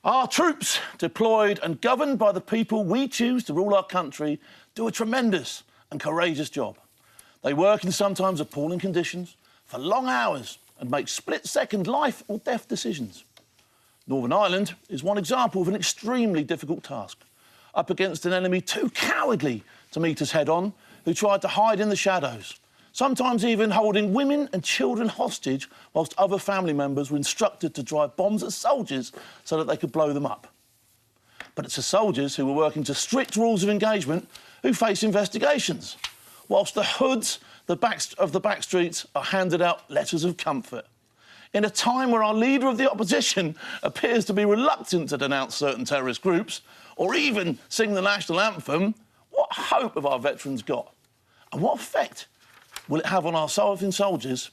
Our troops, deployed and governed by the people we choose to rule our country, do a tremendous and courageous job. They work in sometimes appalling conditions, for long hours, and make split-second life or death decisions. Northern Ireland is one example of an extremely difficult task, up against an enemy too cowardly to meet us head-on, who tried to hide in the shadows, sometimes even holding women and children hostage whilst other family members were instructed to drive bombs at soldiers so that they could blow them up. But it's the soldiers who were working to strict rules of engagement who face investigations, whilst the hoods of the back streets are handed out letters of comfort. In a time where our leader of the opposition appears to be reluctant to denounce certain terrorist groups or even sing the national anthem, what hope have our veterans got? And what effect will it have on our serving soldiers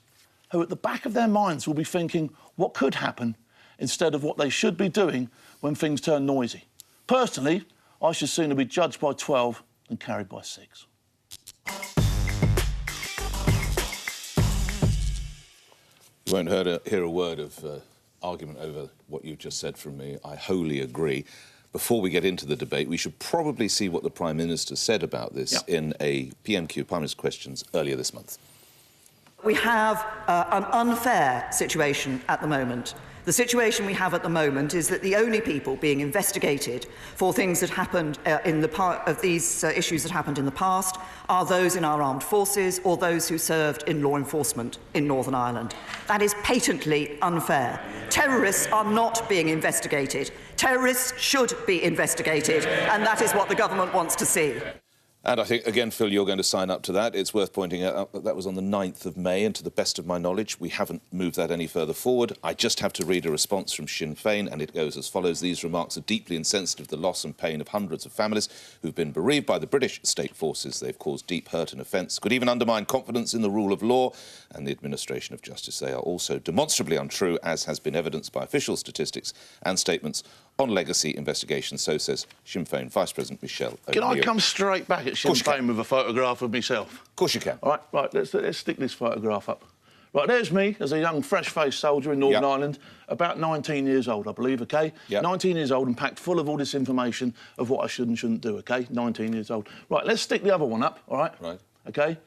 who at the back of their minds will be thinking what could happen instead of what they should be doing when things turn noisy? Personally, I should sooner be judged by 12 than carried by 6. You won't hear a word of argument over what you've just said from me. I wholly agree. Before we get into the debate, we should probably see what the Prime Minister said about this in a PMQ, Prime Minister's Questions, earlier this month. We have an unfair situation at the moment. The situation we have at the moment is that the only people being investigated for things that happened issues that happened in the past are those in our armed forces or those who served in law enforcement in Northern Ireland. That is patently unfair. Terrorists are not being investigated. Terrorists should be investigated, and that is what the government wants to see. And I think, again, Phil, you're going to sign up to that. It's worth pointing out that that was on the 9th of May, and to the best of my knowledge, we haven't moved that any further forward. I just have to read a response from Sinn Féin, and it goes as follows. These remarks are deeply insensitive to the loss and pain of hundreds of families who've been bereaved by the British state forces. They've caused deep hurt and offence, could even undermine confidence in the rule of law and the administration of justice. They are also demonstrably untrue, as has been evidenced by official statistics and statements on legacy investigations. So says Sinn Féin Vice President Michelle O'Neill. Can I come straight back at Sinn Féin with a photograph of myself? Of course you can. All right, let's stick this photograph up. Right, there's me as a young, fresh-faced soldier in Northern Ireland, about 19 years old, I believe, OK? 19 years old and packed full of all this information of what I should and shouldn't do, OK? 19 years old. Right, let's stick the other one up, all right? Right. OK?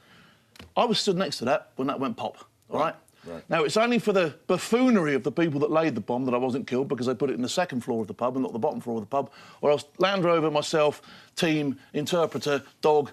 I was stood next to that when that went pop, all right? Right. Now, it's only for the buffoonery of the people that laid the bomb that I wasn't killed, because they put it in the second floor of the pub and not the bottom floor of the pub, or else Land Rover, myself, team, interpreter, dog,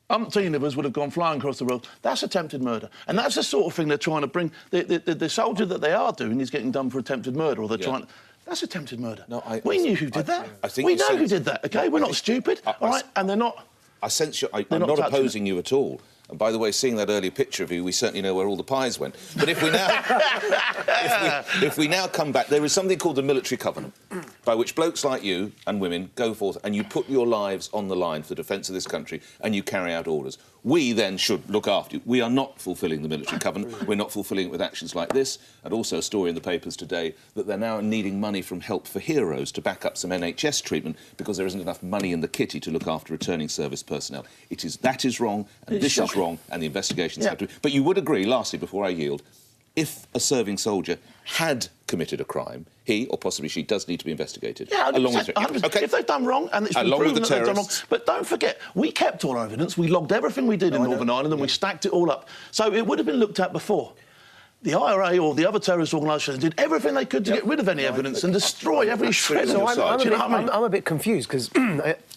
umpteen of us would have gone flying across the road. That's attempted murder. And that's the sort of thing they're trying to bring... The soldier that they are doing is getting done for attempted murder, or they're trying... That's attempted murder. No, we knew who did that. We know who did that, OK? We're not stupid, all right? And they're not... I sense I'm not opposing you at all. And by the way, seeing that earlier picture of you, we certainly know where all the pies went. But if we now, if we now come back, there is something called the military covenant, by which blokes like you and women go forth and you put your lives on the line for the defence of this country and you carry out orders. We then should look after you. We are not fulfilling the military covenant. We're not fulfilling it with actions like this. And also a story in the papers today that they're now needing money from Help for Heroes to back up some NHS treatment because there isn't enough money in the kitty to look after returning service personnel. That is wrong, and this is wrong, and the investigations have to... But you would agree, lastly, before I yield, if a serving soldier had committed a crime, he, or possibly she, does need to be investigated. Yeah, 100%. Okay. If they've done wrong, and it's been proven that they've done wrong... But don't forget, we kept all our evidence, we logged everything we did in Northern Ireland, and we stacked it all up. So it would have been looked at before. The IRA or the other terrorist organisations did everything they could to get rid of any evidence and destroy every shred of your side. I'm a bit confused, because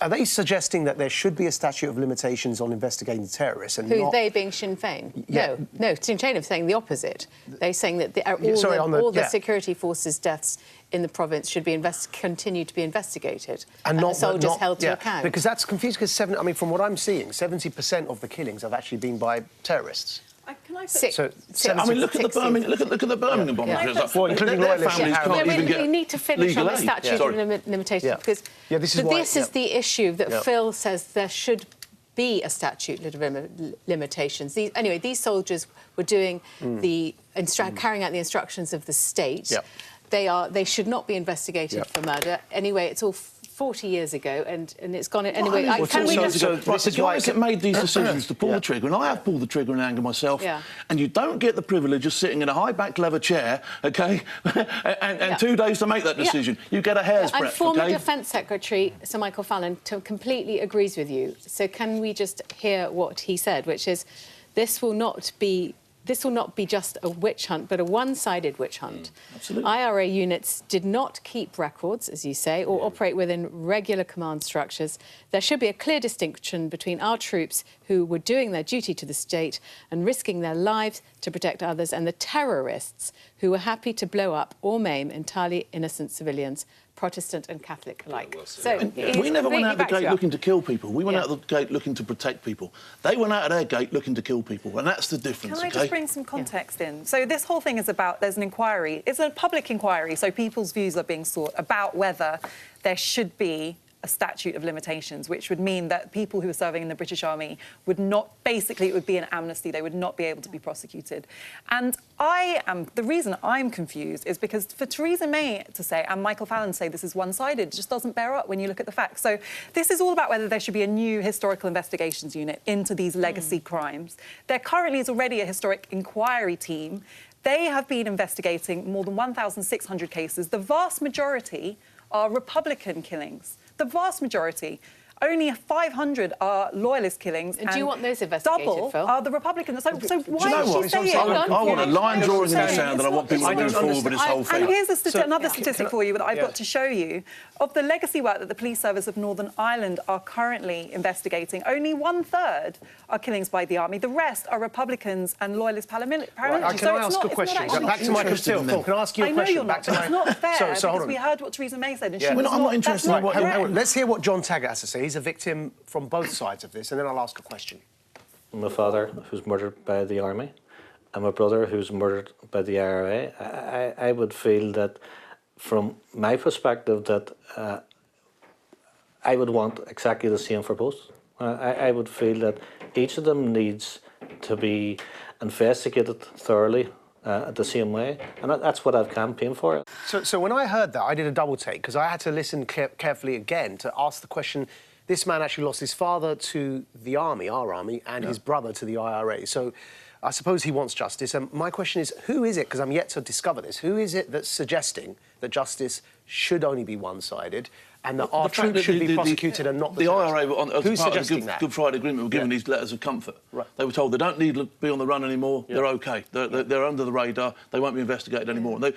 are they suggesting that there should be a statute of limitations on investigating terrorists and not... They being Sinn Féin? No, Sinn Féin are saying the opposite. They're saying that all the security forces' deaths in the province should be continue to be investigated and not, the soldiers held to account. Because that's confusing, because from what I'm seeing, 70% of the killings have actually been by terrorists. Can I look at the Birmingham, look at the Birmingham bomb. Well, including loyalists. We need to finish on the statute of limitations because this is the issue that Phil says there should be a statute of limitations. These soldiers were doing carrying out the instructions of the state. They should not be investigated for murder. Anyway, it's all 40 years ago, and it's gone anyway. Well, Can we just... the guys that made these decisions to pull the trigger, and I have pulled the trigger in anger myself, and you don't get the privilege of sitting in a high-backed leather chair, OK, and 2 days to make that decision. You get a hair's breadth, And former Defence Secretary Sir Michael Fallon completely agrees with you. So can we just hear what he said, which is, this will not be just a witch hunt, but a one-sided witch hunt. Absolutely. IRA units did not keep records, as you say, or operate within regular command structures. There should be a clear distinction between our troops who were doing their duty to the state and risking their lives to protect others, and the terrorists who were happy to blow up or maim entirely innocent civilians, Protestant and Catholic alike. So we never went out the gate looking to kill people. We went out the gate looking to protect people. They went out of their gate looking to kill people, and that's the difference. Can I just bring some context in? So this whole thing is about, there's an inquiry. It's a public inquiry, so people's views are being sought about whether there should be a statute of limitations, which would mean that people who are serving in the British Army would not, basically it would be an amnesty, they would not be able to be prosecuted. And the reason I'm confused is because for Theresa May to say, and Michael Fallon to say this is one-sided, just doesn't bear up when you look at the facts. So this is all about whether there should be a new historical investigations unit into these legacy crimes. There currently is already a historic inquiry team. They have been investigating more than 1,600 cases. The vast majority are Republican killings. The vast majority. Only 500 are loyalist killings. And do you want those investigated, double Phil? are the Republicans. So why is she saying I want a line drawing in the sand, and I want people to move forward with this whole thing. And here's another statistic for you that I've got to show you. Of the legacy work that the Police Service of Northern Ireland are currently investigating, only 1/3 are killings by the army. The rest are Republicans and loyalist paramilitaries. Right, can I ask a question? Back to my Phil, can I ask you a question? I know you're not. It's not fair so because we heard what Theresa May said, and she was I'm not interested in what... Let's hear what John Taggart has to say. He's a victim from both sides of this, and then I'll ask a question. My father, who's murdered by the army, and my brother, who's murdered by the IRA. I would feel that, from my perspective, that I would want exactly the same for both. I would feel that each of them needs to be investigated thoroughly the same way, and that's what I've campaigned for. So when I heard that, I did a double take, because I had to listen carefully again to ask the question. This man actually lost his father to the army, our army, and his brother to the IRA. So I suppose he wants justice. And my question is, who is it, because I'm yet to discover this, who is it that's suggesting that justice should only be one-sided and that our troops should be prosecuted and not the IRA, Who's part of suggesting the Good Friday Agreement, were given these letters of comfort. Right. They were told they don't need to be on the run anymore, they're OK, they're under the radar, they won't be investigated anymore. But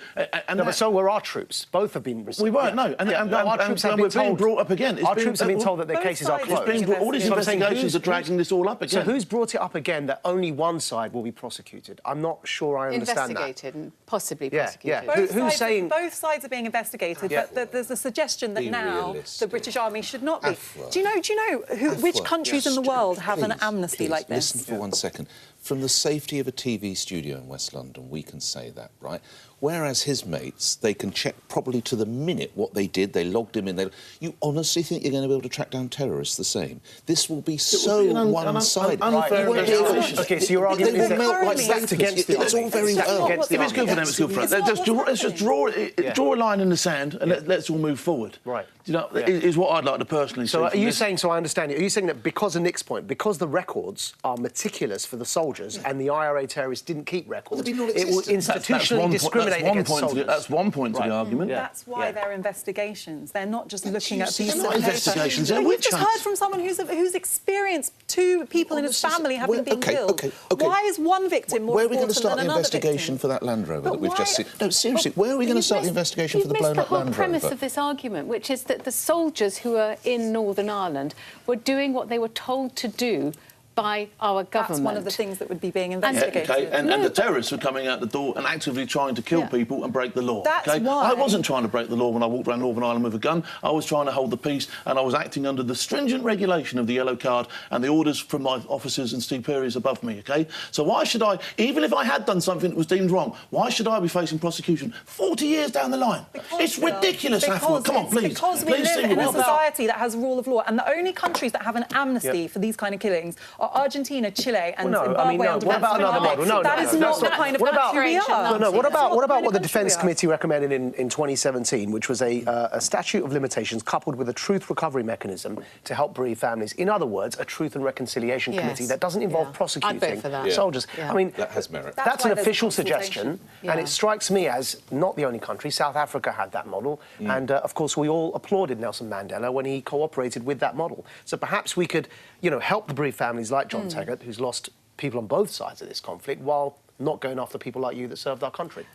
so were our troops. Both have been... We weren't, no. Our troops have been being brought up again. Our troops have been told that their cases are closed. All these investigations are dragging this all up again. So who's brought it up again that only one side will be prosecuted? I'm not sure I understand that. Investigated and possibly prosecuted. Who's saying... Both sides are being investigated, but there's a suggestion that now the British Army should not be. Do you know which countries in the world have an amnesty like this? Listen for 1 second. From the safety of a TV studio in West London, we can say that, right? Whereas his mates, they can check probably to the minute what they did. They logged him in. You honestly think you're going to be able to track down terrorists the same? This will be so one-sided. OK, so your argument is that against the... It's all very well. If it's good for them, it's good for us. Let's just draw a line in the sand and let's all move forward. Right. You know, is what I'd like to personally see. So are you saying, so I understand you, are you saying that because of Nick's point, because the records are meticulous for the soldiers and the IRA terrorists didn't keep records, it will institutionally discriminate against soldiers? That's one point to the argument. That's why they're investigations. They're not just looking at pieces of paper. Investigations, they're witch hunts. We've just heard from someone who's experienced 2 people in his family having been killed. Why is one victim more important than another victim? Where are we going to start the investigation for that Land Rover that we've just seen? No, seriously, where are we going to start the investigation for the blown-up Land Rover? You've missed the whole premise of this argument, which is that the soldiers who are in Northern Ireland were doing what they were told to do by our government. That's one of the things that would be being investigated. And the terrorists were coming out the door and actively trying to kill people and break the law. That's why... I wasn't trying to break the law when I walked around Northern Ireland with a gun. I was trying to hold the peace, and I was acting under the stringent regulation of the yellow card and the orders from my officers and superiors above me, OK? So why should I, even if I had done something that was deemed wrong, why should I be facing prosecution 40 years down the line? It's ridiculous, Afua. Come on, please. Because we live in a society that has rule of law, and the only countries that have an amnesty for these kind of killings are Argentina, Chile, and Well, no, Zimbabwe. I mean, no. What about another model? No, that is not the kind of country we are. No, what about what the Defence Committee recommended in 2017, which was a statute of limitations coupled with a truth recovery mechanism to help bereaved families? In other words, a truth and reconciliation committee that doesn't involve prosecuting soldiers. I mean, that has merit. That's an official suggestion, and it strikes me as not the only country. South Africa had that model, and of course we all applauded Nelson Mandela when he cooperated with that model. So perhaps we could, you know, help the bereaved families like John Taggart, who's lost people on both sides of this conflict, while not going after people like you that served our country.